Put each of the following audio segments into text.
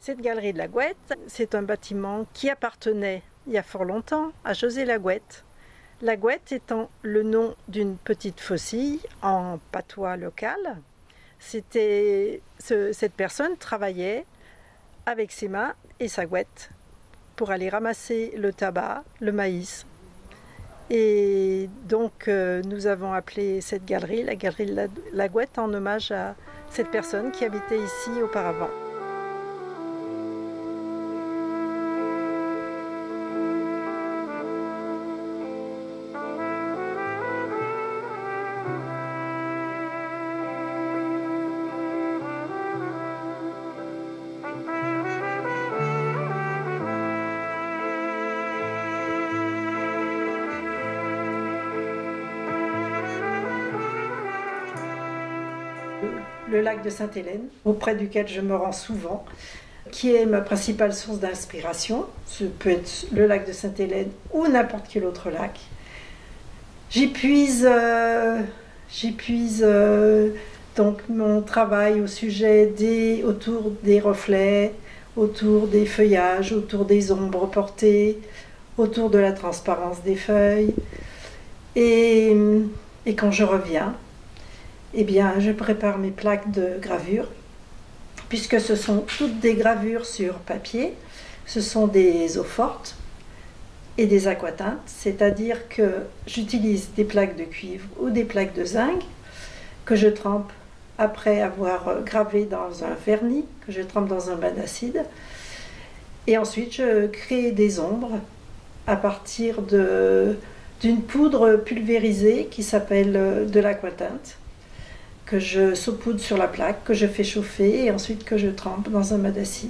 Cette galerie de la Gouette, c'est un bâtiment qui appartenait il y a fort longtemps à José Lagouette. La Gouette étant le nom d'une petite faucille en patois local. Cette personne travaillait avec ses mains et sa gouette pour aller ramasser le tabac, le maïs. Et donc nous avons appelé cette galerie la galerie de la Gouette en hommage à cette personne qui habitait ici auparavant. Le lac de Sainte-Hélène, auprès duquel je me rends souvent, qui est ma principale source d'inspiration. Ce peut être le lac de Sainte-Hélène ou n'importe quel autre lac. J'y puise donc mon travail au sujet autour des reflets, autour des feuillages, autour des ombres portées, autour de la transparence des feuilles. Et quand je reviens, eh bien, je prépare mes plaques de gravure, puisque ce sont toutes des gravures sur papier. Ce sont des eaux fortes et des aquatintes, c'est-à-dire que j'utilise des plaques de cuivre ou des plaques de zinc que je trempe après avoir gravé dans un vernis, que je trempe dans un bain d'acide. Et ensuite, je crée des ombres à partir d'une poudre pulvérisée qui s'appelle de l'aquatinte, que je saupoudre sur la plaque, que je fais chauffer et ensuite que je trempe dans un bain d'acide.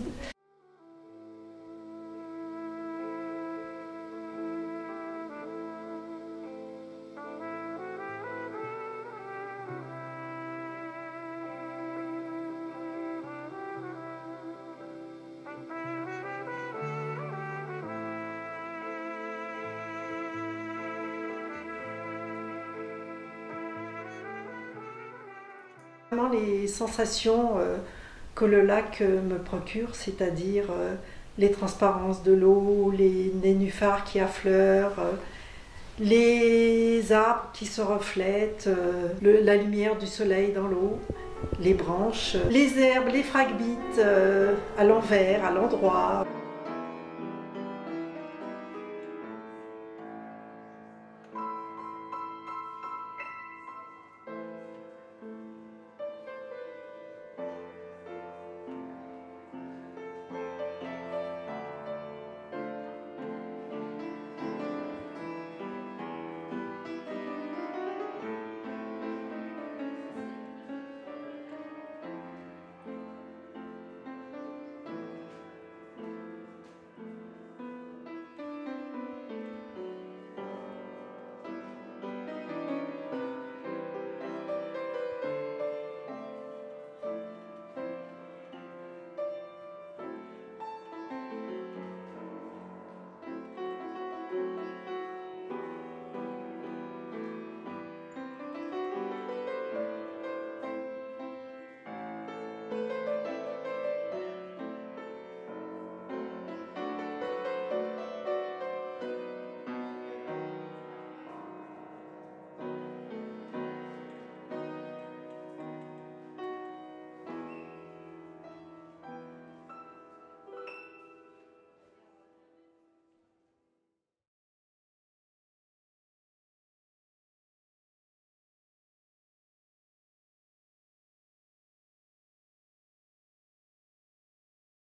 Les sensations que le lac me procure, c'est-à-dire les transparences de l'eau, les nénuphars qui affleurent, les arbres qui se reflètent, la lumière du soleil dans l'eau, les branches, les herbes, les phragmites à l'envers, à l'endroit.